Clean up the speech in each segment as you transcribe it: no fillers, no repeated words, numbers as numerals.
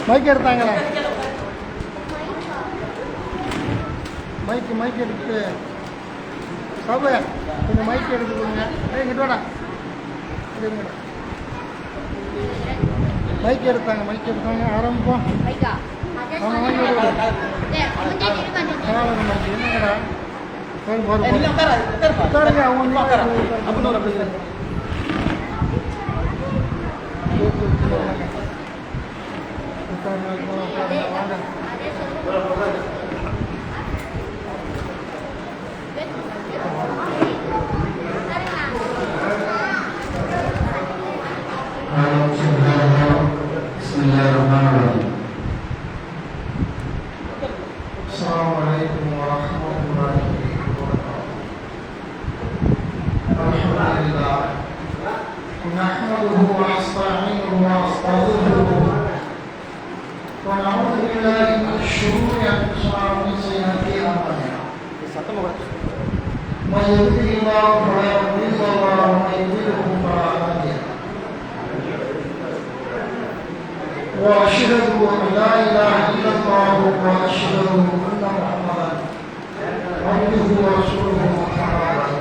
Mic எடுத்தாங்களே, mic எடுத்து சாப்பிட கொஞ்சம் மைக் எடுத்து கொடுங்க. இங்கிட்டு வாடா, மைக் எடுத்தாங்க ஆரம்பிப்போம். அவங்க மைக் என்னங்கடா உட்காருங்க. அவங்க Bismillahirrahmanirrahim. Assalamualaikum warahmatullahi wabarakatuh. Alhamdulillah. Nahmaduhu wa nasta'inuhu wa nastaghfiruh. Wa na'udzu billahi min shururi anfusina wa min sayyiati a'malina. Man yahdihillahu fala mudilla lahu wa man yudlilhu fala hadiya lahu. وأشهد أن لا إله إلا الله وأشهد أن محمدا عبده ورسوله أما بعد.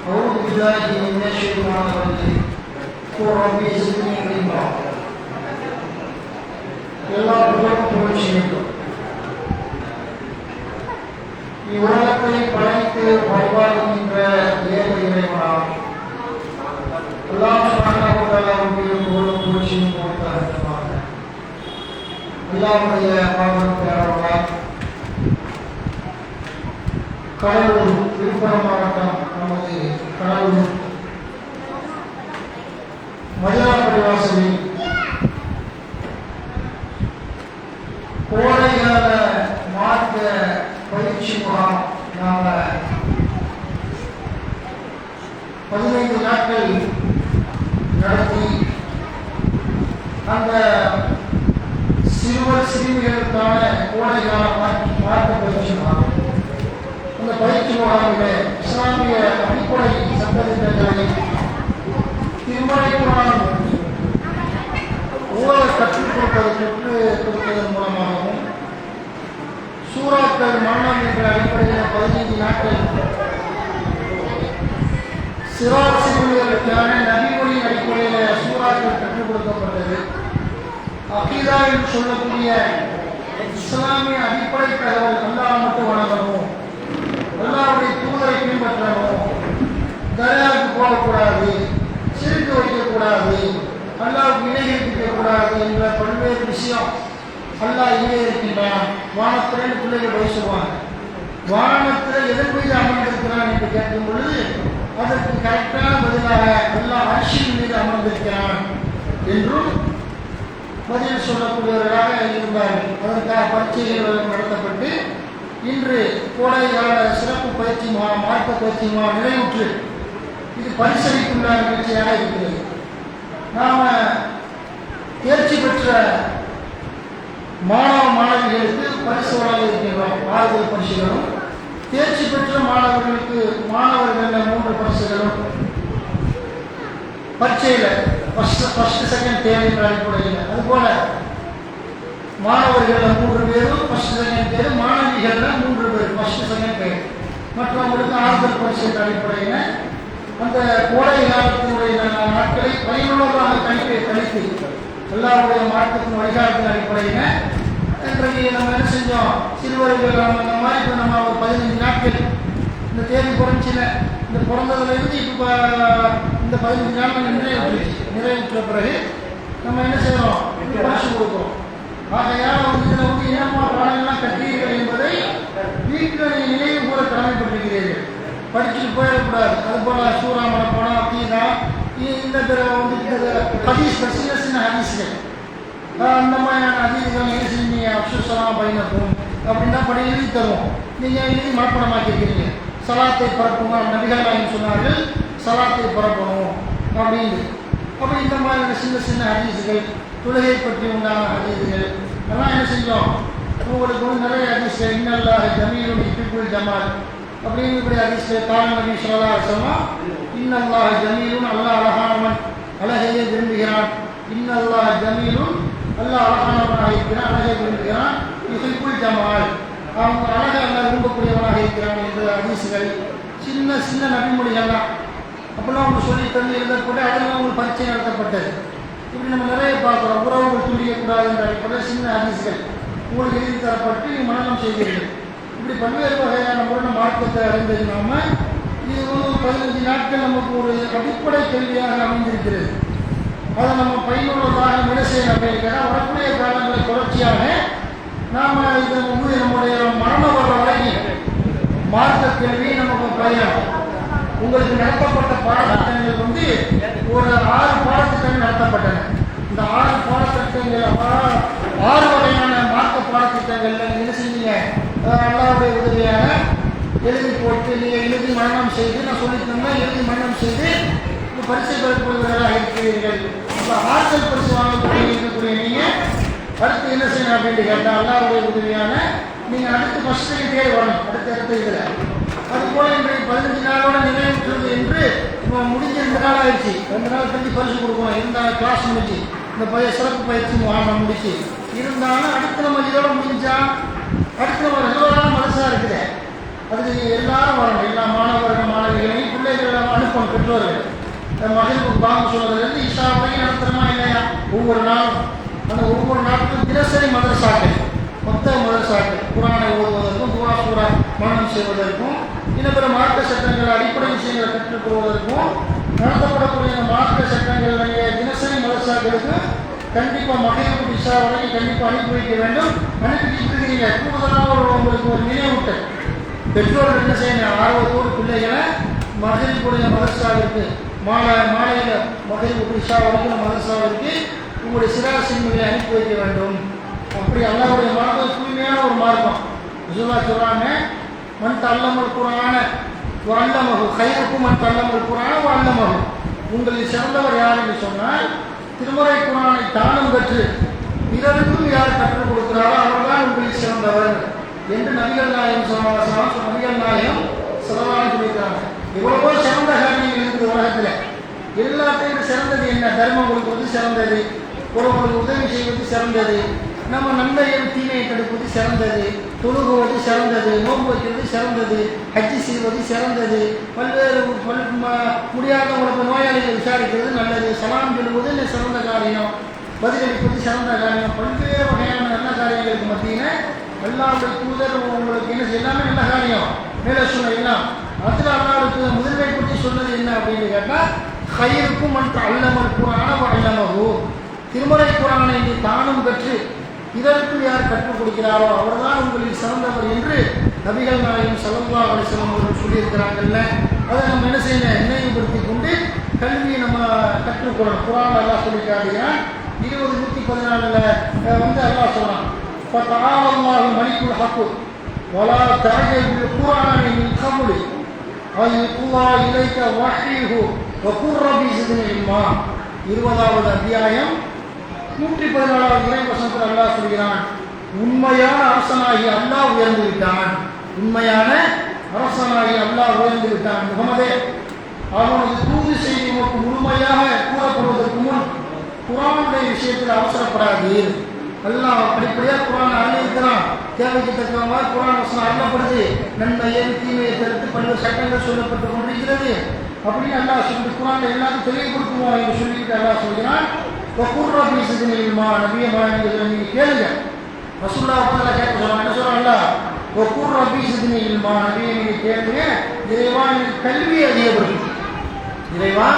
أعوذ بالله من الشيطان الرجيم. قل رب زدني علما. எல்லா புகழும் புகழ்ச்சியும் இவ்வுலகத்தை படைத்து பரிபாலிக்கின்ற ஏக இறைவனாம் அல்லாஹ் சுப்ஹானஹு வ தஆலாவுடைய புகழும் புகழ்ச்சியும் போற்றாக. அல்லாஹ்வுடைய பாவத்திற்காக கடலூர் விழுப்புரம் மாவட்டம் நமது கடலூர் மதினா பள்ளிவாசலில் கோடைகால மார்க்க பயிற்சி முகாம் நாம 15 நாட்கள் நடத்தி அந்த சிறுவர் சிறுமிகளுக்கான கோடைகால மார்க்க பயிற்சி முகாம். அந்த பயிற்சி முகாமிலே இஸ்லாமிய அடிப்படை சட்டத்திட்டங்களை திருமறைக்குறான் ஓத கற்றுக் கொடுப்பதன் மூலமாகவும் சூறாக்கள் மரணம் என்ற அடிப்படையில் 15 நாட்கள் சிறார் சிறுமிகளுக்கான நபிமொழியின் அடிப்படையில் சூறாக்கள் கற்றுக் கொடுக்கப்பட்டது. அகீதா என்று சொல்லக்கூடிய இஸ்லாமிய அடிப்படை தகவல் அல்லாஹ் மட்டும் வணங்கணும், அல்லாஹ்வுடைய தூதரை பின்பற்றணும், தர்காவுக்கு போகக்கூடாது, சிறுக்கு வைக்கக்கூடாது, அல்லாஹ்வுக்கு இணை கற்பிக்கக்கூடாது என்ற பல்வேறு விஷயம். அல்லாஹ் இங்கே இருக்கின்றான், வானத்திலே பிள்ளைகள் பேசுவாங்க, வானத்தில் எதன் மீது அமர்ந்திருக்கிறான் என்று கேட்கும் பொழுது அதற்கு கரெக்டான பதிலாக அல்லாஹ் அர்ஷின் மீது அமர்ந்திருக்கிறான் என்றும் பதில் சொல்லக்கூடியவர்களாக இருந்தார்கள். அதற்காக பரீட்சைகள் நடத்தப்பட்டு இன்று கோடைகால சிறப்பு பயிற்சி மார்க்க பயிற்சி நிறைவுற்று இது பரிசளிக்குள்ள நிகழ்ச்சியாக இருக்கிறது. நாம் தேர்ச்சி பெற்ற மாணவிகளுக்கு பரிசு வழங்க இருக்கின்றோம். ஆறுதல் பரிசுகளும், தேர்ச்சி பெற்ற மாணவர்களுக்கு மாணவர்கள் 3 பரிசுகளும் பரீட்சையில் ஃபர்ஸ்ட் செகண்ட் தேர்வு என்ற அடிப்படையில், அதுபோல மாணவர்கள் 3 பேரும் ஃபர்ஸ்ட் செகண்ட் தேர்வு, மாணவிகள் 3 பேர் ஃபர்ஸ்ட் செகண்ட் தேர்வு, மற்றவங்களுக்கு ஆறுதல் பரிசு என்ற அடிப்படையில் அந்த கோடை காலத்தினுடைய நாட்களை பயனுள்ளதாக கழித்து எல்லாருடைய மார்க்கத்தின் வழிகாட்டின் அடிப்படையில் இன்றைக்கு நம்ம என்ன செஞ்சோம், சிறுவர்கள் அந்த மாதிரி இப்போ நம்ம ஒரு 15 நாட்கள் இந்த தேதி குறைச்சில இந்த பிறந்ததுலேருந்து இப்போ இந்த 15 நாள் நிறைவேற்ற பிறகு நம்ம என்ன செய்யறோம், பரிசு கொடுக்குறோம். ஆகையால் இதில் என்னென்ன பாடங்கள்லாம் கற்றீர்கள் என்பதை வீட்டில் நினைவு கூற கடமைப்பட்டிருக்கிறீர்கள். படிச்சுட்டு போயிடக்கூடாது. அதுபோல் சூறாமலை படம் அப்படின்னா இந்த ஹதீஸ் சின்ன சின்ன ஹதீஸ்கள் அந்த மாதிரியான ஹதீஸ்கள் என்ன செஞ்சீங்க, அப்சுசலாம் பயணக்கும் அப்படின்னா படி எழுதி தருவோம். நீங்கள் எழுதி மனப்படமாக்கியிருக்கிறீங்க. சலாத்தை பரப்பணும், நபிகள் நாயகம் சொன்னார்கள் சலாத்தை பரப்பணும் அப்படின்னு. அப்போ இந்த மாதிரியான சின்ன சின்ன ஹதீஸ்கள், தொழுகை பற்றி உண்டான ஹதீஸ்கள் அதெல்லாம் என்ன செஞ்சோம், உங்களுக்கு நிறைய ஹதீஸ்கள் இன்னல்லாஹ ஜமீலுன் யுஹிப்புல் ஜமால் அப்படின்னு இப்படி ஹதீஸ்கள் கால நபி ஸல்லல்லாஹு அலைஹி வஸல்லம் இன்னல்லாஹ ஜமீலுன், அல்லாஹ் அழகானவன், அழகையே விரும்புகிறான். இன்னல்லாஹ ஜமீலுன், அல்லாஹ் அழகானவனாக இருக்கிறான், அழகை விரும்புகிறான். யுஹிப்புல் ஜமால், அவங்க அழகை அல்லாஹ் விரும்பக்கூடியவனாக இருக்கிறான் என்ற ஹதீஸ்கள் சின்ன சின்ன நபிமொழிகள்லாம் அப்போல்லாம் அவங்க சொல்லி தந்து எழுதப்பட்டு அதெல்லாம் அவங்களுக்கு பரீட்சை நடத்தப்பட்டது. இப்படி நம்ம நிறைய பார்க்குறோம். உறவுகள் துண்டிக்கக்கூடாது என்ற அடிப்படையில் சின்ன ஹதீஸ்கள் உங்களுக்கு எழுதி தரப்பட்டு நீங்கள் மனனம் செய்வீர்கள். இப்படி பல்வேறு வகையான முறையான மார்க்கத்தை அறிந்தது நாம இது 15 நாட்கள் நமக்கு ஒரு அடிப்படை கேள்வியாக அமைந்திருக்கிறது. அதை நம்ம பயனுள்ளதாக என்ன செய்யணும் அப்படின்னா வரக்கூடிய காலங்களை தொடர்ச்சியாக நாம் இதை நம்முடைய மரணம் வர வரைக்கும் மார்க்க கேள்வி நமக்கு பயணம். உங்களுக்கு நடத்தப்பட்ட பாடத்திட்டங்கள் ஒரு 6 பாடத்திட்டங்கள் நடத்தப்பட்டன. இந்த 6 பாடத்திட்டங்கள் 6 வகையான மார்க்க பாடத்திட்டங்கள்ல நீங்கள் என்ன செஞ்சீங்க, அல்லாஹ்வுடைய உதவியாக எழுதி போட்டு நீங்கள் எழுதி மரணம் செய்து நான் சொல்லித்தந்தா எழுதி மரணம் செய்து பரிசை பெறக்கூடியவர்களாக இருக்கிறீர்கள். இப்போ ஆற்றல் பரிசு வாங்கக்கூடிய இருக்கக்கூடிய நீங்கள் அடுத்து என்ன செய்யணும் அப்படின்னு கேட்டால் அல்லாஹ்வுடைய உதவியான நீங்கள் அடுத்து ஃபஸ்ட்டு தேடி வரணும். அடுத்த இதில் அதுபோல் இன்றைக்கு 15 நாளோட நிறைவேற்றுவது என்று முடிஞ்ச 2 நாள் ஆயிடுச்சு. 2 நாள் கழிச்சு பரிசு கொடுக்கணும். இருந்தாலும் கிளாஸ் முடிஞ்சு இந்த சிறப்பு பயிற்சி முகாம் முடிச்சு இருந்தாலும் அடுத்து நம்ம இதோட முடிஞ்சா அடுத்து நம்ம ரெகுலரான மனசாக இருக்குது. அதுக்கு எல்லாரும் வரணும். எல்லா மாணவர்கள் மாணவிகளையும் பிள்ளைகள் அனுப்பணும். பெற்றோர்கள் மகிழ்வு பாங்க சொல்வதிலிருந்து இஷாவையும் நடத்துகிறோமா இல்லையா, ஒவ்வொரு நாளும் அந்த ஒவ்வொரு நாளுக்கும் தினசரி மதரசாக்கள் மொத்த மதரசாக்கள் குரானை ஓதுவதற்கும் துவா சூரா மரணம் செய்வதற்கும் இன்னும் பிற மார்க்க சட்டங்கள் அடிப்படை விஷயங்களை கற்றுக்கொள்வதற்கும் நடத்தப்படக்கூடிய மார்க்க சட்டங்களுடைய தினசரி மதரசாக்களுக்கு கண்டிப்பாக மகிழ்வு இஷா வரைக்கும் கண்டிப்பாக அனுப்பி வைக்க வேண்டும். அனுப்பிக்கிட்டு இருக்கிறீங்க. கூடுதலாக உங்களுக்கு ஒரு நினைவூட்டல். பெற்றோர்கள் என்ன செய்யணும், ஆர்வத்தோடு பிள்ளைகளை மகிழ்வுடைய மதரசாவிற்கு மாலையில் மகிழ்வு இஷா வரைக்கும் மதரசாவிற்கு உங்களுடைய சிறாசின்மையை அனுப்பி வைக்க வேண்டும். அப்படி அல்லாஹ்வுடைய மார்க்கம் தூய்மையான ஒரு மார்க்கம். ரசூலுல்லாஹ் சொல்றாங்க, மன் தல்லமல் குர்ஆன வ அல்லமஹு கைருக்கும் மன் தல்லமல் குர்ஆன வ அல்லமஹு. உங்களில் சிறந்தவர் யார் என்று சொன்னால் திருமறை குர்ஆனை தானும் கற்று பிறருக்கும் யார் கற்றுக் கொடுக்கிறாரோ அவர்தான் உங்களில் சிறந்தவர் என்று நபிகள் நாயகம் சொல்லியிருக்காங்க. எவ்வளவோ சிறந்த காரியங்கள் இருக்குது உலகத்தில். எல்லாத்தையும் சிறந்தது என்ன, தர்மம் கொடுப்பது சிறந்தது, ஒருவர்களுக்கு உதவி செய்வது சிறந்தது, நம்ம நன்மையும் தீமையை தடுப்பது சிறந்தது, தொழுகுவது சிறந்தது, நோன்பு வைக்கிறது சிறந்தது, ஹஜ்ஜி செய்வது சிறந்தது, பல்வேறு முடியாதவங்களுக்கு நோயாளிகளை விசாரிக்கிறது நல்லது, சலாம் சொல்லுவது சிறந்த காரியம், பதிலளிப்பது சிறந்த காரியம். பல்வேறு வகையான நல்ல காரியங்களுக்கு மத்தியில் அல்லாஹ்வுடைய தூதர் உங்களுக்கு என்ன எல்லாமே நல்ல காரியம் மேலே சொன்ன எல்லாம். அதில் அல்லாஹ்வுக்கு முதன்மை பற்றி சொன்னது என்ன அப்படின்னு கேட்டால் கைருக்கும் அல்லமல் குர்ஆன வ அல்லமஹு. திருமறை குர்ஆனை தானும் கற்று இதற்கும் யார் கற்றுக் கொடுக்கிறாரோ அவர்தான் உங்களில் சிறந்தவர் என்று நபிகள் நாயகம் ஸல்லல்லாஹு அலைஹி வஸல்லம் அவர்கள் சொல்லியிருக்கிறாங்கல்ல. அதை நம்ம என்ன செய்யணும், நினைவுபடுத்தி கொண்டு கல்வியை நம்ம கற்றுக்கொள்ளணும். குர்ஆன் அல்லாஹ் சொல்லிக்காடுகிறான் 20:114 அல்லாஹ் சொல்றான், ஃபதஆல அல்லாஹு மலிக்குல் ஹக் வலா தஅஜல் பில் குர்ஆனி மின் கப்லி அய்யுல்லா இலைக வஹீஹு வ குர் ரப்பி ஸித்னி இல்மா. 20வது அத்தியாயம் 114வது இறைவசனத்தில் அல்லாஹ் சொல்கிறான், உண்மையான அரசனாகி அல்லாஹ் உயர்ந்து விட்டான். உண்மையான அரசனாகி அல்லாஹ் உயர்ந்து விட்டான். முகமதே, அவனது தூது செய்தி உனக்கு முழுமையாக கூறப்படுவதற்கு முன் குர்ஆனுடைய விஷயத்தில் அவசரப்படாதீர். அல்லாஹ் படிப்படியாக குர்ஆன் அருளியிருக்கிறான். தேவைக்கு தக்கவாறு குர்ஆன் வசனம் அருளப்படுது. நன்மையை தீமையை தடுத்து பல்வேறு சட்டங்கள் சொல்லப்பட்டு கொண்டிருக்கிறது. அப்படின்னு அல்லாஹ் சொல்லி குர்ஆனில் எல்லாத்தையும் தெளிவுபடுத்துவோம் என்று சொல்லிட்டு அல்லாஹ் சொல்கிறான், வகுர் ரப்பி ஸித்னி இல்மா. நபியே நீங்கள் கேளுங்க. ரசூலுல்லாஹ் கேட்க சொல்றாங்க. என்ன சொல்றாங்க, ஒக்கூர் ரபி சிதினி இல்மா நபியை நீங்கள் கேளுங்க, இறைவா எனக்கு கல்வியை அதிகப்படுத்தும், இறைவா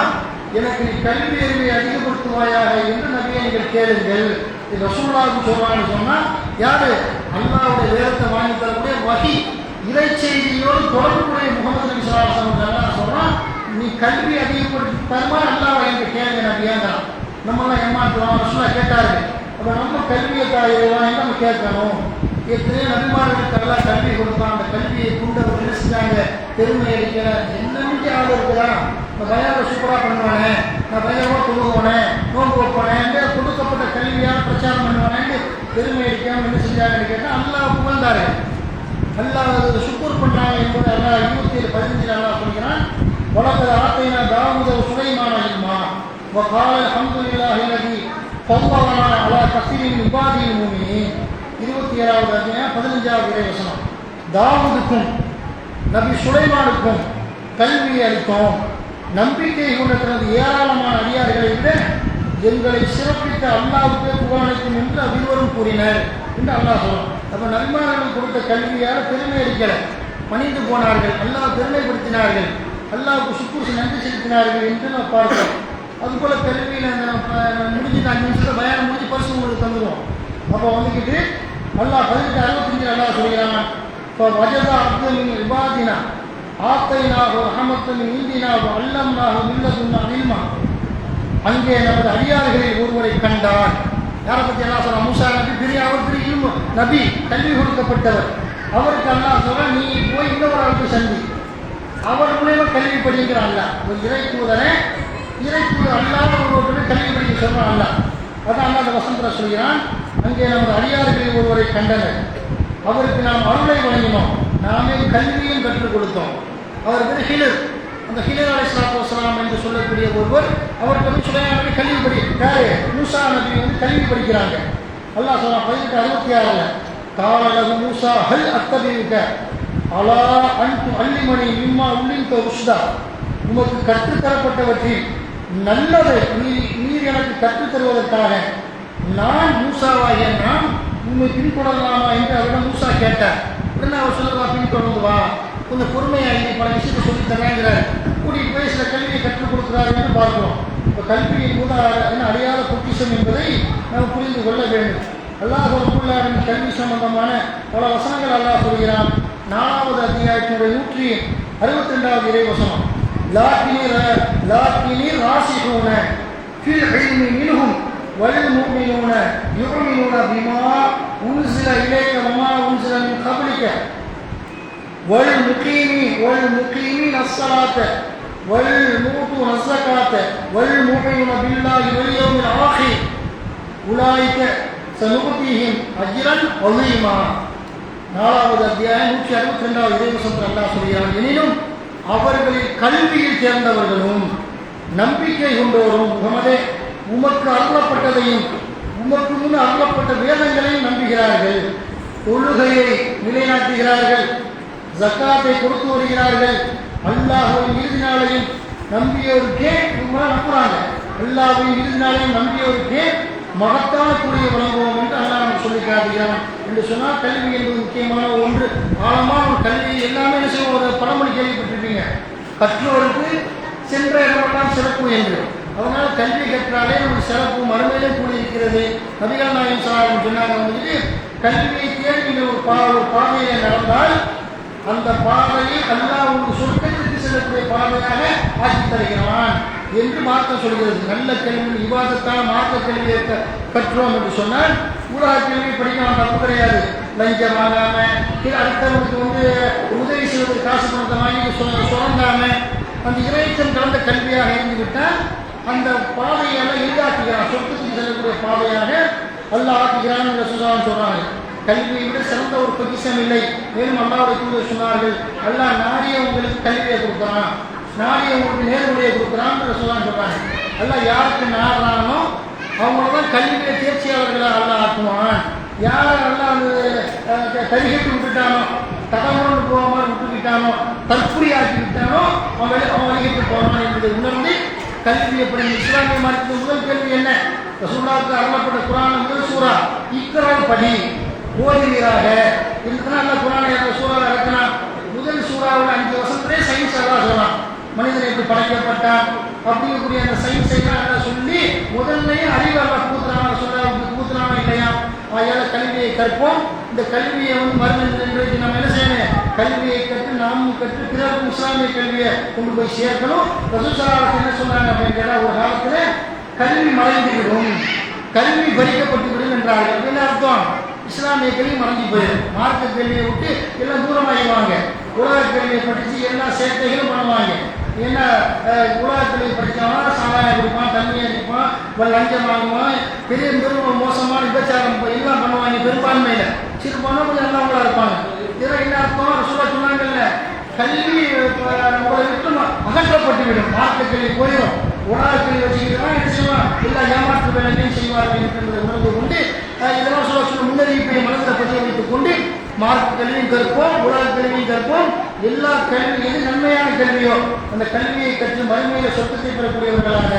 எனக்கு நீ கல்வி அறிவை அதிகப்படுத்துவாயாக என்று நபியை நீங்கள் கேளுங்கள். இது ரசூலுல்லாஹி சொல்றான்னு சொன்னால் யாரு? அல்லாஹ்வுடைய வேதத்தை வாங்கி தரக்கூடிய வஹி இறை செய்தியோடு தொடர்புடைய முகமது நபி ஸல்லல்லாஹு அலைஹி வஸல்லம் சொல்றான், நீ கல்வி அதிகப்படுத்தி தருமா அல்லாஹ் என்று கேளுங்க நபியாங்கிறான். நம்மளாம் ஏமாற்றுவோம், ரசூலுல்லாஹ் கேட்டாரு. அப்போ நம்ம கல்வியை தாயிடுவான் நம்ம கேட்கணும். எத்தனையோ நபிமார்களுக்கு எல்லாம் கல்வி கொடுத்தான், அந்த கல்வியை கொண்டு அவர் என்ன செஞ்சாங்க? பெருமை அளிக்கிற என்னமிக்கு ஆள் இருக்குதான். நான் பயங்கர சூப்பராக பண்ணுவானே, நான் பயங்கரமாக தொழுகுவானே, நோன்பு வைப்பானே, கொடுக்கப்பட்ட கல்வியாக பிரச்சாரம் பண்ணுவானேன்னு பெருமை அளிக்காமல் என்ன செஞ்சாங்கன்னு கேட்டால் அல்லாஹ் புகழ்ந்தாரு. அல்லாஹ் சுக்கூர் பண்ணாங்க என்பது அல்லாஹ் 27:15 அல்லாஹ் சொல்கிறான், வலக்கத் ஆத்தைனா தாவூத சுலைமான இல்மா வகால அல்ஹம்துலில்லாஹி அல்லதி ஃபவ்வலனா அலா கஸீரின் மின் இபாதில் முஃமினீன். 27வது அத்தியாயம் 15வது இறைவசனம். தாவூதுக்கும் நபி சுலைமானுக்கும் கல்வியை அளித்தோம், நம்பிக்கை கொண்ட தனது ஏராளமான அடியார்களை விட எங்களை சிறப்பித்த அல்லாஹ்வுக்கே புகழனைக்கும் என்று அபிவரும் கூறினர் என்று அல்லாஹ் சொல்றான். அப்போ நபிமார்கள் கொடுத்த கல்வியால் பெருமை அளிக்கலை, பணிந்து போனார்கள், அல்லாஹ் பெருமைப்படுத்தினார்கள், அல்லாஹ்வுக்கு சுக்கூர் நன்றி செலுத்தினார்கள் என்று நான் பார்க்கிறோம். அதுபோல கல்வியில் முடிஞ்சு 5 நிமிஷத்தில் பயானம் முடிஞ்சு பரிசு உங்களுக்கு தந்துடுவோம். அப்போ வந்துக்கிட்டு அல்லாஹ் 18:65 அல்லாஹ் சொல்கிறான், இப்போ வஜதா அப்துல் இபாதினா ஆத்தைனாக ரஹமத்தன் இந்தினாக அல்லம்னாக மில்லதுன்னா இல்மா. அங்கே நமது அடியார்களில் ஒருவரை கண்டான். யாரை பற்றி அல்லாஹ் சொல்றான்? மூசா நபி பெரிய, அவர் பெரிய இல்மு நபி, கல்வி கொடுக்கப்பட்டவர். அவருக்கு அல்லாஹ் சொல்றான், நீ போய் இன்னொரு ஆளுக்கு சந்தி, அவர் மூலமா கல்வி படிக்கிறான். அல்ல ஒரு இறை தூதர் அல்லாத ஒருவருக்கு கல்வி படிக்க சொல்றான். அல்ல அதான் அல்லாஹ் அந்த வசனத்தில் சொல்கிறான், அங்கே நமது அடியார்களில் ஒருவரை கண்டனர், அவருக்கு நாம் அருளை வழங்கினோம், நாமே கல்வியும் கற்றுக் கொடுத்தோம். அவர் பேர் ஹிலர். அந்த ஹிலர் அலைஹிஸ்ஸலாத்து வஸ்ஸலாம் என்று சொல்லக்கூடிய ஒருவர், அவருக்கு வந்து சுலைமான் கல்வி யாரு? மூசா நபி வந்து கல்வி படிக்கிறாங்க. அல்லாஹ் சொல்றான் 18:66 கால லஹு மூசா ஹல் அத்தபியுக அலா அன் துஅல்லிமனி மிம்மா உல்லிம்த ருஷ்தா. உமக்கு கற்றுத்தரப்பட்டவற்றில் நல்லதை நீர் எனக்கு கற்றுத்தருவதற்காக நான் மூசாவாகிய நான் உண்மை பின்தொடரலாமா என்று அவரிடம் மூசா கேட்டார். உடனே அவர் சொல்லுவா, பின்தொடர்ந்து வா, கொஞ்சம் பொறுமையாகி பல விஷயத்தை சொல்லி தரேங்கிறார். கூட்டிகிட்டு போய் சில கல்வியை கற்றுக் கொடுக்குறாருன்னு பார்க்கிறோம். இப்போ கல்வியின் போது என்ன அறியாத பொக்கிஷம் என்பதை நாம் புரிந்து கொள்ள வேண்டும். அல்லாஹ் ரப்பல் கல்வி சம்பந்தமான பல வசனங்கள் அல்லாஹ் சொல்கிறான். 4வது அத்தியாயத்தினுடைய 162வது இறைவசனம், லாக்கினி ராசிஹூன ஃபில் இல்மி மின்ஹும் வல் முஃமினூன யுமினூன பிமா உன்ஸில இலைக வமா உன்ஸில மின் கப்லிக வல் முகீமீன அஸ்ஸலாத்த வல் மூதுன அஸ்ஸகாத்த வல் முஃமினூன பில்லாஹி வல் யௌமில் ஆகிர் உலாயிக சனுபதிஹிம் அஜ்ரன் அஸீமா. 4வது அத்தியாயம் 162வது இறைவசனத்தில் அல்லாஹ் சொல்கிறான், எனினும் அவர்களில் கல்வியில் தேர்ந்தவர்களும் நம்பிக்கை கொண்டோரும் முகமதே உமக்கு அருளப்பட்டதையும் உமக்கு முன் அருளப்பட்ட வேதங்களையும் நம்புகிறார்கள், தொழுகையை நிலைநாட்டுகிறார்கள், ஜக்காத்தை கொடுத்து வருகிறார்கள், அல்லாஹ்வின் இறுதி நாளையும் நம்பியோருக்கே நம்புறாங்க, அல்லாஹ்வின் இறுதி நாளையும் நம்பியோருக்கே மகத்தான கூலியை வழங்குவோம் என்று அல்லாஹ் நமக்கு சொல்லி காட்டுகிறான் என்று சொன்னால், கல்வி என்பது முக்கியமான ஒன்று, ஆழமான ஒரு கல்வி. எல்லாமே என்ன செய்வோம்? ஒரு பழமொழி கேள்விப்பட்டிருப்பீங்க, கற்றோருக்கு சென்ற இடமெல்லாம் சிறப்பு என்று. அதனால் கல்வி கற்றாலே நமக்கு சிறப்பு, மறுமையிலே கூடி இருக்கிறது. நபிகள் நாயகம் ஸல்லல்லாஹு சொன்னாங்க, வந்துட்டு கல்வியை தேடி நீங்கள் ஒரு பாதையை நடந்தால் அந்த பாதையை அல்லாஹ் உங்களுக்கு சொர்க்கத்திற்கு செல்லக்கூடிய பாதையாக ஆக்கி தருகிறான் என்று மார்க்கம் சொல்கிறது. நல்ல கல்வி இபாதத்தான மார்க்க கல்வியை கற்றோம் என்று சொன்னால் ஊடக கல்வி படிக்கலாம், தப்பு கிடையாது. லஞ்சம் வாங்காம, அடுத்தவங்களுக்கு வந்து உதவி செய்வதற்கு காசு பணத்தை வாங்கி சுரண்டாம அந்த இறைச்சம் கலந்த கல்வியாக இருந்துவிட்டால் அந்த பாதையெல்லாம் எளிதாக்குகிறான், சொர்க்கத்துக்கு செல்லக்கூடிய பாதையாக அல்லாஹ் ஆக்குகிறான் என்று சொல்றாங்க. கல்வியை விட சிறந்த ஒரு பொக்கிஷம் இல்லை. மேலும் அல்லாஹ்வுடைய தூதர் சொன்னார்கள், அல்லாஹ் நாடிய உங்களுக்கு கல்வியை கொடுக்குறான், நாடிய உங்களுக்கு நேர்வழியை கொடுக்குறான்னு சொல்றாங்க. அல்லாஹ் யாருக்கு நாடுறானோ அவங்கள தான் கல்வியில தேர்ச்சியாளர்களாக அல்லாஹ் ஆக்குவான். யார் அல்லாஹ் அந்த கரிகட்டு விட்டுட்டானோ, தகவல் போகாமல் விட்டுக்கிட்டானோ, தற்கொலை ஆக்கி விட்டானோ அவன் வழிகிட்டு போவான் என்பதை உணர்ந்து கல்வி எப்படி இஸ்லாமிய மார்க்கத்தின் முதல் கேள்வி என்ன? ரசூலுல்லாஹ்வுக்கு அருளப்பட்ட குர்ஆன் முதல் சூரா இக்ரா படி. ஓதுவீராக. இதுதான் அல்ல குரானை சூறாவை இறக்கலாம். முதல் சூறாவில் 5 வருஷத்துலேயே சயின்ஸ் எல்லாம் சொல்லலாம். மனிதனை எப்படி படைக்கப்பட்டான் அப்படிங்கக்கூடிய அந்த சயின்ஸை எல்லாம் சொல்லி முதல்லையே அறிவாளர் கூத்துறாங்க இல்லையா. அதனால கல்வியை கற்போம். இந்த கல்வியை மருந்து நம்ம என்ன செய்யணும்? கல்வியை கற்று நாமும் கற்று பிறருக்கும் இஸ்லாமிய கல்வியை கொண்டு போய் சேர்க்கணும். ரசூல் ஸல்லல்லாஹு அலைஹி வஸல்லம் என்ன சொன்னாங்க அப்படின்னு கேட்டால், ஒரு காலத்தில் கல்வி மறைந்துவிடும், கல்வி பறிக்கப்பட்டுவிடும் என்றார்கள். என்ன அர்த்தம்? இஸ்லாமிய கல்வி மறைஞ்சு போயிடும். மார்க்க கல்வியை விட்டு எல்லாம் தூரமாகிடுவாங்க. உலக கல்வியை படித்து எல்லா சேட்டைகளும் பண்ணுவாங்க. என்ன உலக கல்வி படித்தவன் சாராயம் குடிப்பான், தண்ணியை அடிப்பான், லஞ்சம் வாங்குவான், பெரிய பெரும் மோசமான விபச்சாரம் எல்லாம் பண்ணுவாங்க. பெரும்பான்மையில் சிறுபான்மை கொஞ்சம் நல்லவங்களா இருப்பாங்க. இதெல்லாம் என்ன அர்த்தம்? சொன்னாங்கல்ல, கல்வி உங்களை விட்டு அகற்றப்பட்டுவிடும், மார்க்க கல்வி போயிடும். உலக கல்வி வச்சுக்கிட்டு என்ன செய்வான்? எல்லா ஏமாற்று வேலைகளையும் செய்வார்கள் என்கின்ற உணர்வு கொண்டு இதெல்லாம் சொல்ல முன்னறிவிப்பை மனதில் பதிய வைத்துக் கொண்டு மார்க்க கல்வியும் கற்போம், உலக கல்வியும் கற்போம். எல்லா கல்வி எது நன்மையான கல்வியோ அந்த கல்வியை கற்று மறுமையில சொத்தத்தை பெறக்கூடியவர்களாக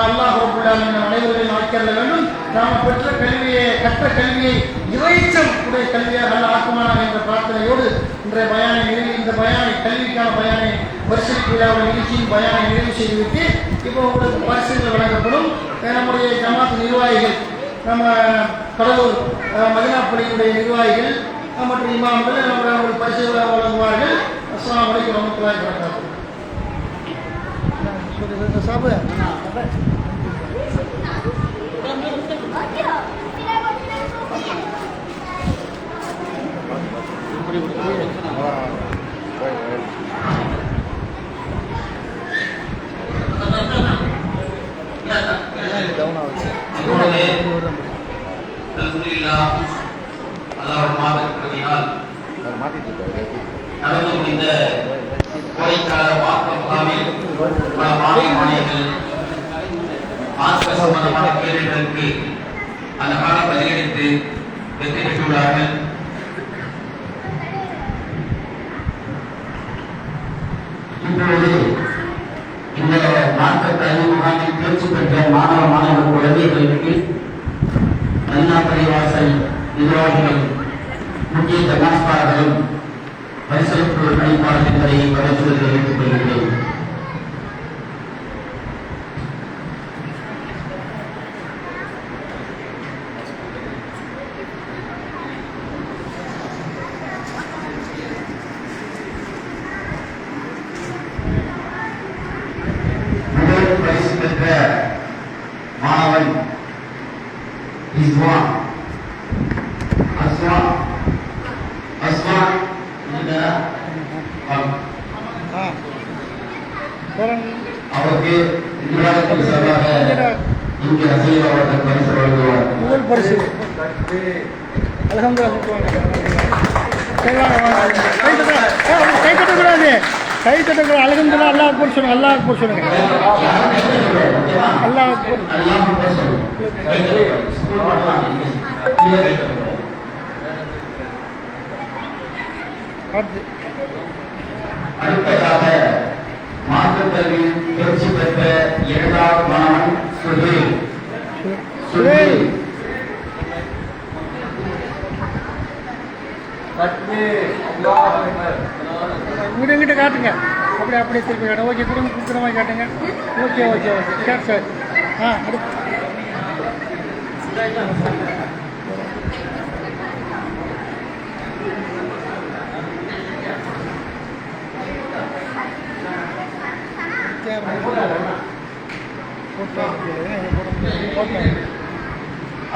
அல்லாஹ் ரப்பல் ஆலமீன் அனைவரையும் ஆக்கிரல வேண்டும். நாம் பெற்ற கல்வியை, கற்ற கல்வியை இறைச்சம் உடைய கல்வியாக நல்ல ஆக்குமானாக என்ற பிரார்த்தனையோடு இன்றைய இந்த பயானை கல்விக்கான பயானை பரிசீலிக்க விழாவுடைய நிகழ்ச்சியின் பயானை நிறைவு செய்துவிட்டு இப்போ உங்களுக்கு பரிசுகள் வழங்கப்படும். நம்முடைய ஜமாத் நிர்வாகிகள், நம்ம கடலூர் மதினா பள்ளியினுடைய நிர்வாகிகள் மற்றும் இமாம்கள் அவர்கள் பரிசுகளை வழங்குவார்கள். அஸ்ஸலாமு அலைக்கும் வரஹ்மத்துல்லாஹி வபரகாத்துஹு. நடந்து முடிந்த கோடைக்கால வாக்கு முகாமில் பல மாணவர்கள் மார்க்க சம்பந்தமான கேள்விகளுக்கு அந்த கால பதிலளித்து வெற்றி பெற்றுள்ளார்கள். இப்பொழுது இந்த மார்க்க கல்வி முகாமில் தேர்ச்சி பெற்ற மாணவ குழந்தைகளுக்கு மதினா பள்ளிவாசல் நிர்வாகிகள், முக்கிய ஜமாஸ்தார்களும் பரிசளிப்பு அளிப்பாளர் என்பதை வரவேற்று தெரிவித்துக் கொள்கிறேன். முதல் பரிசு பெற்ற மாணவன் இஸ்வான் அவருக்கு நிர்வாகத்தின் சார்பாக இங்கே அசீல் அவர்கள் பரிசு வழங்குவார். முதல் பரிசு அல்ஹம்துலில்லாஹ். கை தட்டக்கூடாது, கை தட்டக்கூடாது. அல்ஹம்துலில்லாஹ், அல்லாஹ் அக்பர் சொல்லுங்க, அல்லாஹ் அக்பர் சொல்லுங்க, அல்லாஹ் அக்பர். அடுத்ததாக மாற்றுக் கல்வியில் தேர்ச்சி பெற்ற 2வது மாணவன் சுஹேல். இங்கிட்ட காட்டுங்க, அப்படியே திருப்பி காட்டுங்க. ஓகே, திரும்ப காட்டுங்க. ஓகே சரி சார். அடுத்து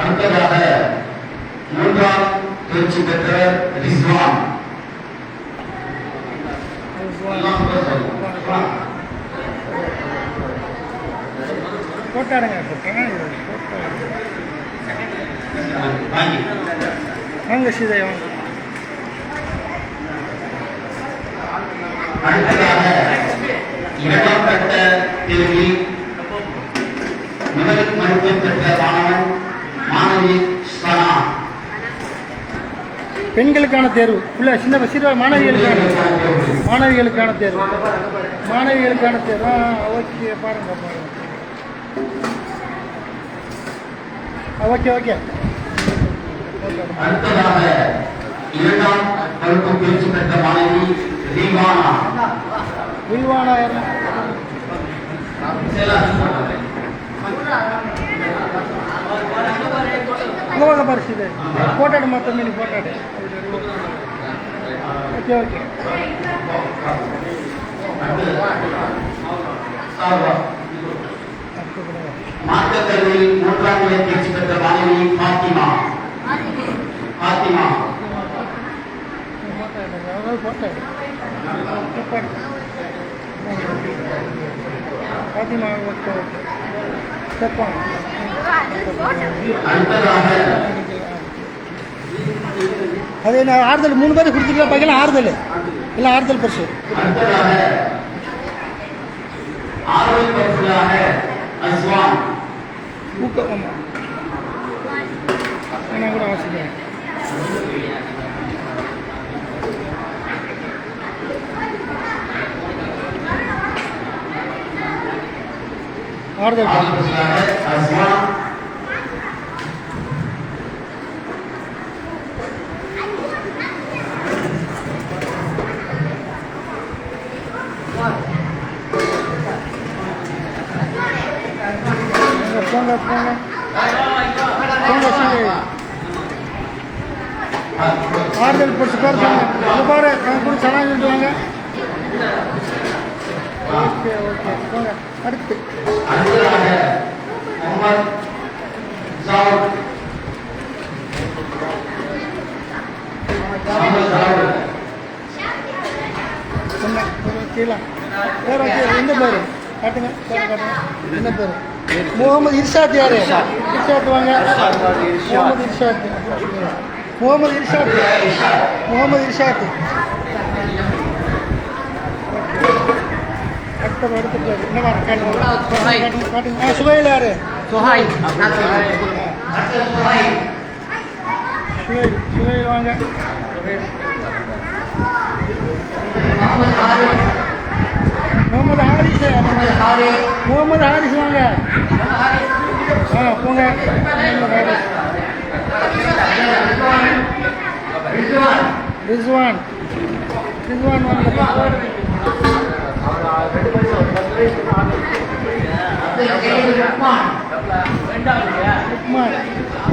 அடுத்ததாக 3ஆம் தேர்ச்சி பெற்ற ரிஸ்வான். போட்டாருங்க, வாங்க சீதை வாங்க. அடுத்ததாக 2ஆம் கட்ட தேர்வில் முதல் மதிப்பெண் பெற்ற மாணவி ஸ்வனா. பெண்களுக்கான தேர்வு உள்ள சின்ன மாணவிகளுக்கான தேர்வு. ஓகே, பாருங்க. ஓகே அடுத்ததாக இரண்டாம் வகுப்பு தேர்ச்சி பெற்ற மாணவி ரீவானா. வில்வானா யாரு? ಇವಾಗ ಬರ್ಸಿದೆ ಫೋಟೋ ಮತ್ತೆ ಮೀನು ಫೋಟೋ ಓಕೆ ಓಕೆ மார்க்கக்கல்வியில் மூன்றாம் நிலை தேர்ச்சி பெற்ற மாணவி ஃபாத்திமா. ஃபாத்திமா ஃபாத்திமா ஓகே அது நான் ஆறுதல் 3 பேர் கொடுத்துருக்கேன் பார்க்கலாம். ஆறுதல் இல்லை ஆறுதல் பரிசு ஊக்கம் நான் கூட வாசிக்கிறேன். ஆறுதல் போங்க போங்க போங்க ஆறுதல் பரிசு பேர் பாரு கூட ಚೆನ್ನಾಗಿ சொல்லுவாங்க. ஓகே ஓகே போங்க. அடுத்து கீழே வேற எந்த பேர் காட்டுங்க என்ன பேர்? முகமது இர்ஷாத். யாரு இர்ஷாத்? வாங்க முகமது இர்ஷாத். முகமது இர்ஷாத். முகமது இர்ஷாத். அடுத்த பேர் என்ன காட்டுங்க. சுகைல். யாரு? சுகைல். சுகைல் வாங்க. முகமது ஹாரிஸ். முகமது ஹாரிஸ் வாங்க. போங்க. ரிஸ்வான். ரிஸ்வான் வாங்க.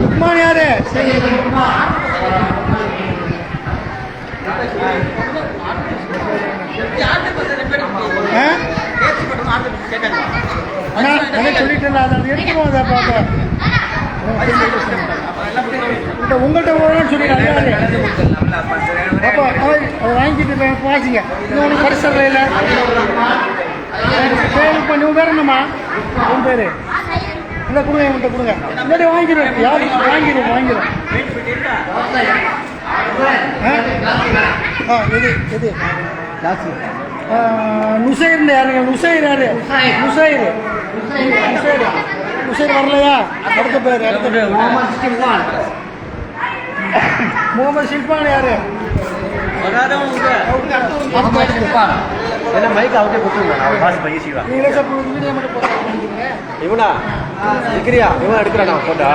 லுக்மான். யாரு? சொல்லிட்டு அதை எடுத்துருவோம். அதை பார்க்க உங்கள்கிட்ட சொல்லிடுறாங்க. அப்போ அதை வாங்கிட்டு வாசிங்க. இன்னும் பரிசல் இல்லை பண்ணி உங்க பேர் என்னம்மா? உன் பேர் இல்லை கொடுங்க. என்கிட்ட கொடுங்க. இல்லாட்டி வாங்கிடுவேன். யாரு வாங்கிடுவோம். எது எது நுசைர். யாருங்க நுசைர்? யாரு? நுசைர். நுசைர் வரலையா? அடுத்த பேர் முகமது ஷில்பான். யாரு? மைக் அவட்டே கொடுத்துருங்க. நீங்களே சார் வீடியோ மட்டும் போட்டுருக்கீங்க. இவனா இருக்கிறியா? இவன் எடுக்கிறானா போட்டா?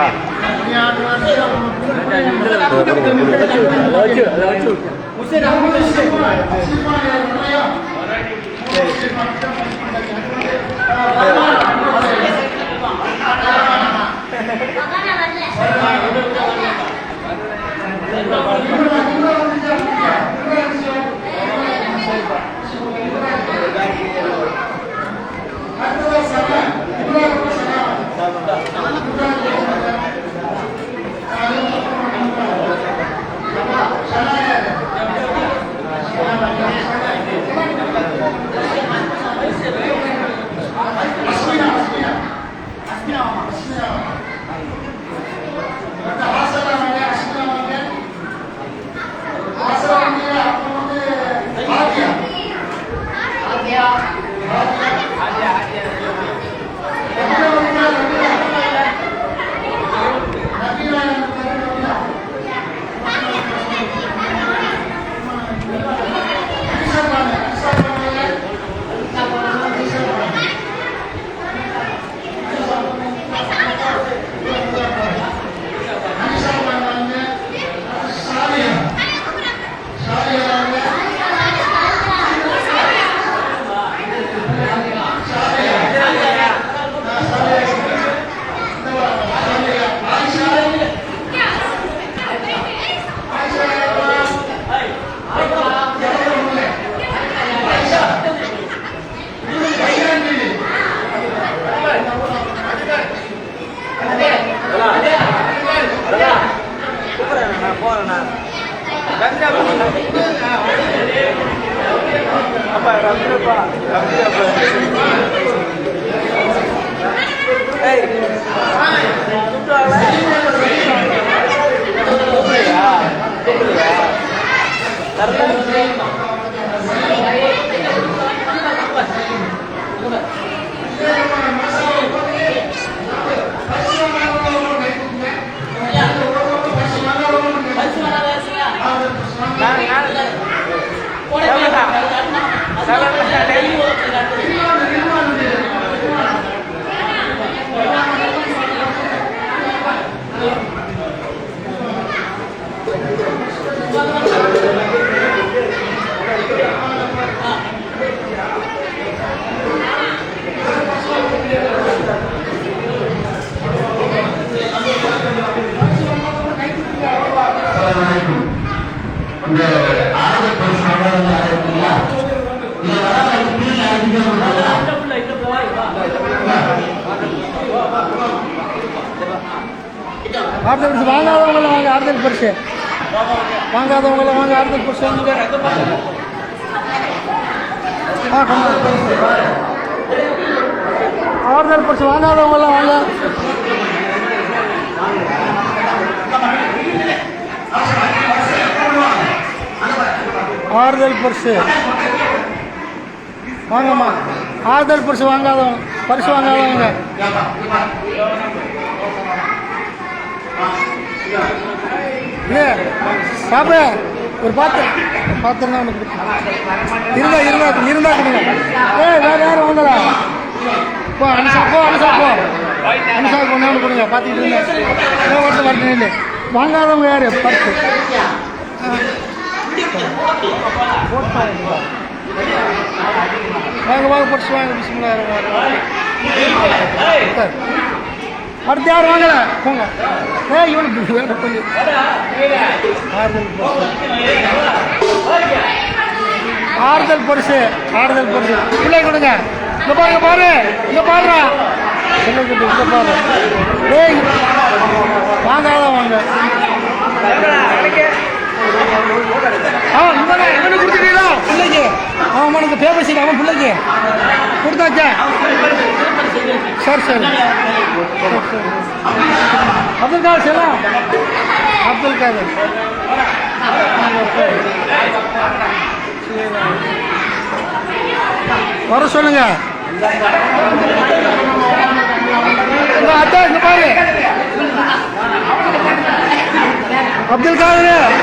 இந்த ஆறுதல் பரிசு இருக்குங்களா ஆறுதல் பரிசு வாங்காதவங்கள வாங்க ஆறுதல் பரிசு வாங்காதவங்கள வாங்க ஆறுதல் பரிசு ஆறுதல் பரிசு வாங்காதவங்களாம் வாங்க ஆறுதல் பரிசு வாங்கம்மா ஆறுதல் பரிசு வாங்காதவங்க பரிசு வாங்காதவங்க ஏ சாப்பிட ஒரு பாத்திரம் தான் இருந்தா கொடுங்க வேற யாரும் வாங்கலா போ அனுசாப்போ ஒன்று கொடுங்க பார்த்துக்கிட்டு இருந்தேன் வரணும் இல்லை வாங்காதவங்க யாரு பரிசு வாங்க பரிசு வாங்க அடுத்து யாரும் வாங்கல போங்க இவனுக்கு வேலை பண்ணி ஆறுதல் பரிசு பிள்ளை கொடுங்க இங்க பாருங்க இங்க பாருடா சொல்லிக்கிட்டு இங்க பாரு வாங்காதான் வாங்க இவனுக்கு கொடுத்துட்டீங்களா பிள்ளைக்கு அவனுக்கு பேப்பர் சீட் அவன் பிள்ளைக்கு கொடுத்தாச்சா சரி அப்துல் காதர் செல்லாம் அப்துல் காதர் வர சொல்லுங்க அத்தா இங்க பாரு அப்துல் காதர்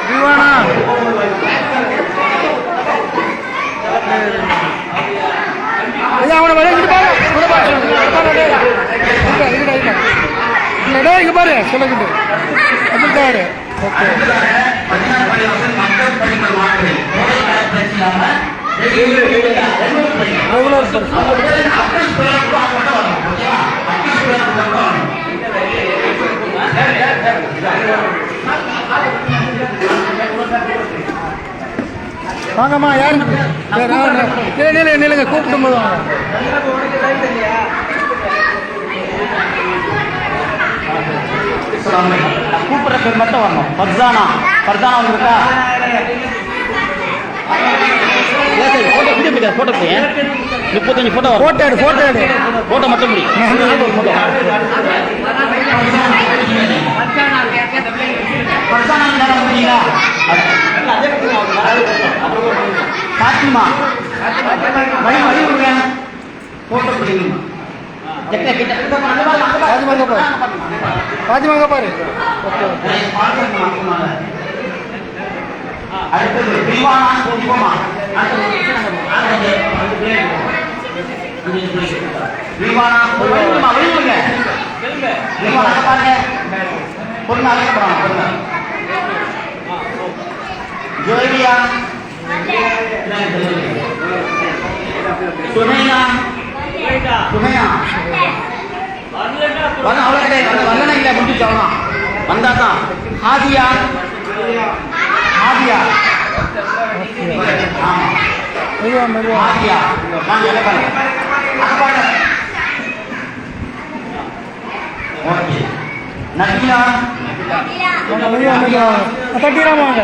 திவானா அவனை இங்க பாரு சொல்லிக்கிட்டு அப்துல் காதர் ஓகே வாங்கம்மா யாரு நிலைங்க கூப்பிடும் போது வாங்க கூப்பிட்ற பேர் மட்டும் வரணும் ஃபர்சானா வந்துருக்கா ஃபோட்டோ போய் 35 ஃபோட்டோ ஃபோட்டோ மட்டும் பாத்திமா ஃபோட்டோ பிடிக்கணும் பாத்திமாங்க பாரு அடுத்தது ஜோதியா சுமையா அவ்வளோ கிடையாது வரலன்னா இல்லை முடிச்சு சொல்லலாம் வந்தா தான் ஹாதியா ஹாதியா வாங்க என்ன பாருங்க ஓகே நபியா தட்டிராம வாங்க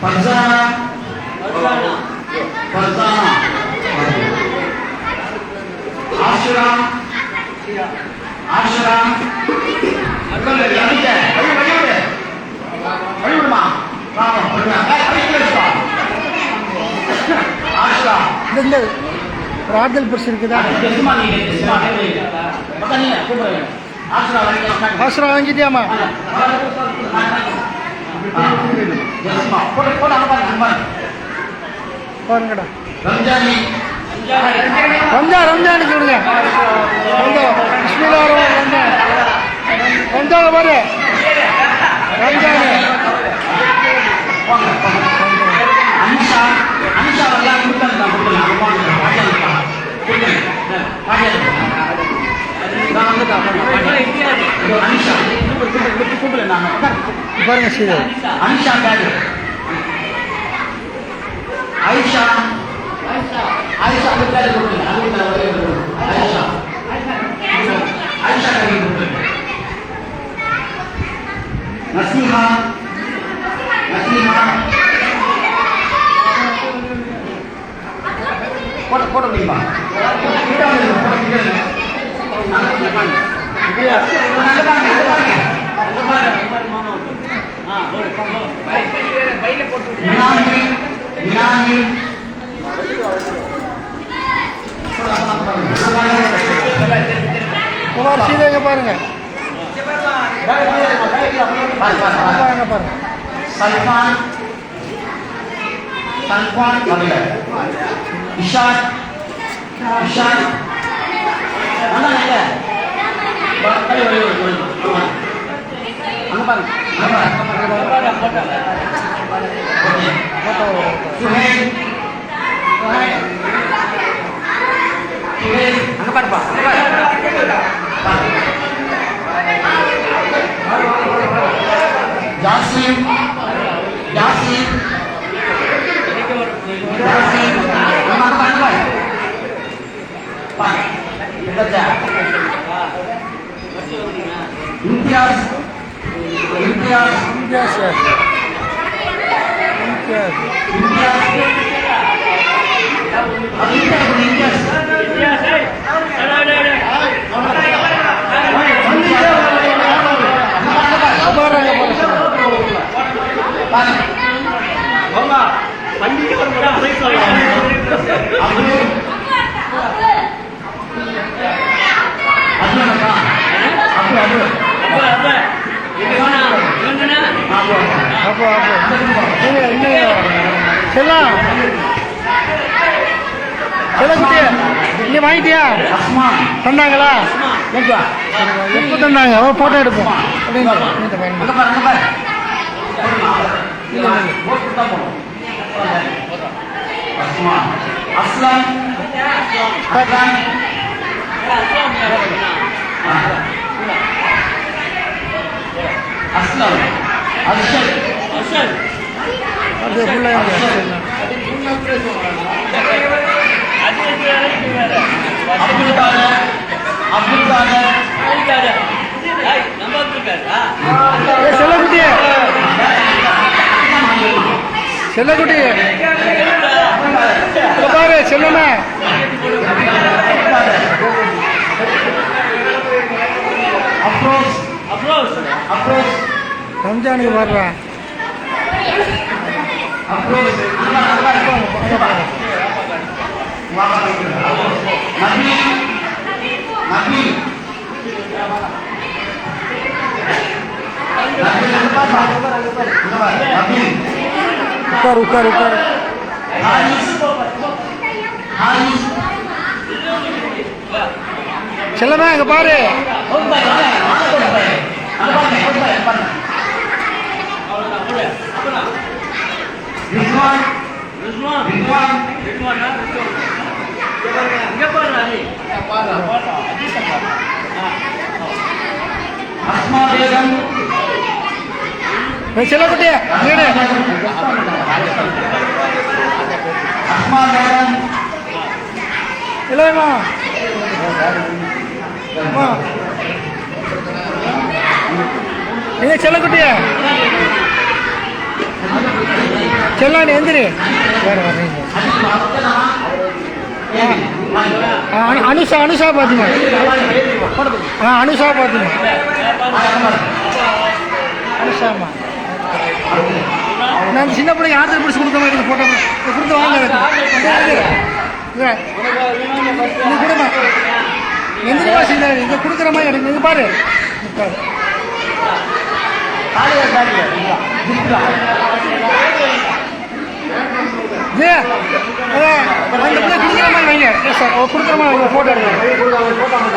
ஃபர்சானா ஆஷிரா ஆஷரா வழிவிடுமா ஆஷரா இந்த ஒரு ஆறுதல் பரிசு இருக்குதா? ஆசிரா வாங்கிட்டியாமா? பாருங்கடா ரம்ஜானுக்கு விடுங்க. ரம்ஜான் பாரு ரம்ஜானு பாருங்க சீதா அனிஷா பேரு ஆயிஷா ஆயிஷா பேரு ஆயிஷா ஆயிஷா பேரு நசீமா நசீமா போட முடியுமா? சீதைங்க பாருங்க பாருங்க சல்மான் சல்மான் மகள் இஷாத் இஷாத் அங்க பாருங்க சுஹேல் சுஹேல் அங்க பாருப்பா யாசின் யாசின் யாசின் அங்க பாருங்க பாருங்க இம்தியாஸ் இம்தியாஸ் இம்தியாஸ் அப்போ செல்லாம் செல்லக்குட்டி நீ வாங்கிட்டியா? தந்தாங்களா? எப்போ தந்தாங்க? ஃபோட்டோ எடுப்போம் அஸ்லாம் அஸ்லாம் அர்ஷத் அர்ஷத் அது ஃபுல்லாக அப்துல் காதர் அப்துல் காதர் செல்லக்குட்டி செல்லக்குட்டி பாரு செல்லமே அப்ரோஸ் அப்ரோஸ் அப்ரோஸ் ரம்ஜானுக்கு வர்றா அப்ரோஸ் நபி நபி உட்கார் செல்லமே அங்க பாரு அஸ்மா பேகம் செல்லக்குட்டி அஸ்மா பேகம் இல்லையம்மா எங்க செல்லக்குட்டிய செல்லாண்டி எந்திரி வேற வரீங்க அனுஷா பாத்திமா. அனுஷா பாத்திமா. அனுஷாமா. நான் சின்ன பிள்ளைங்க ஆர்டர் பிடிச்சி கொடுத்த மாதிரி போட்டோ கொடுத்து வாங்க. நீ கொடுமா எந்த பாசி இங்கே கொடுக்குற மாதிரி எனக்கு இது பாரு. அந்த பிள்ளை கொடுக்குற மாதிரி வைங்க சார். கொடுக்குற மாதிரி வைங்க ஃபோட்டோ எடுங்க.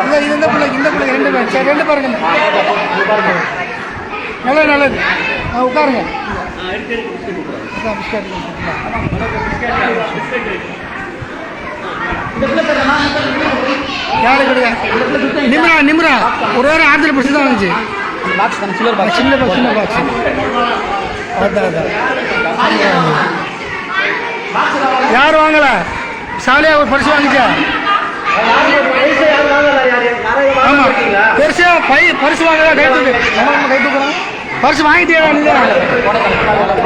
இல்லை இது இந்த பிள்ளைக்கு ரெண்டு பேர் சரி ரெண்டு பாருங்க. நல்லது நல்லது உட்காருங்க. யாரு கிடையாது நிம்ரா ஒரு வாரம் ஆர்டர் பிடிச்சி தான் வந்துச்சு. சின்ன பாக்ஸ் அதான் யார் வாங்கல சாலியா ஒரு பரிசு வாங்கிச்சா? ஆமா பெருசா பரிசு வாங்கல கை தூக்குறோம். பரிசு வாங்கிட்டே நீங்க.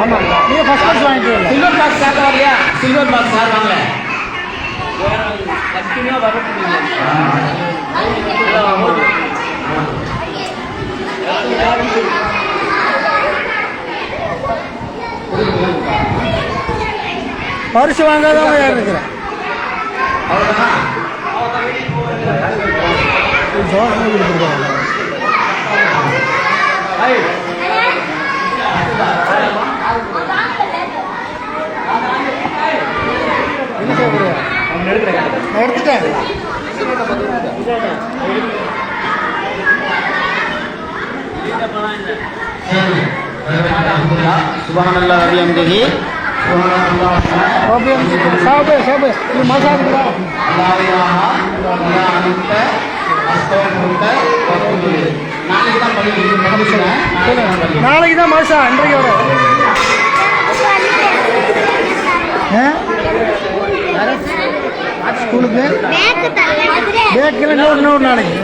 ஆமா நீங்க ஃபர்ஸ்ட் பரிசு வாங்கிட்டு சில்வர் பாக்ஸ் சார் வரலையா? சில்வர் பாக்ஸ் சார் வாங்கல கண்டினியூவா வரணும். பரிசு வாங்காதவங்க யார் இருக்கிறேன்? எடுத்துட்டேன். சுபஹானல்லாஹ் வ பிஹம்திஹி சாபே இது மசாலா இருக்குதா? நாளைக்கு தான் மாசா அன்றைக்கு வர ஸ்கூலுக்கு பேக்கில் இன்னொரு நாளைக்கு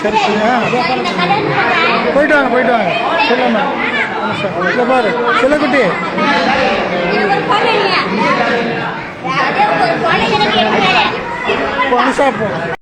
சரியா? போயிட்டு வாங்க சொல்லாம பாரு செல்லக்குட்டி அனுஷா போ.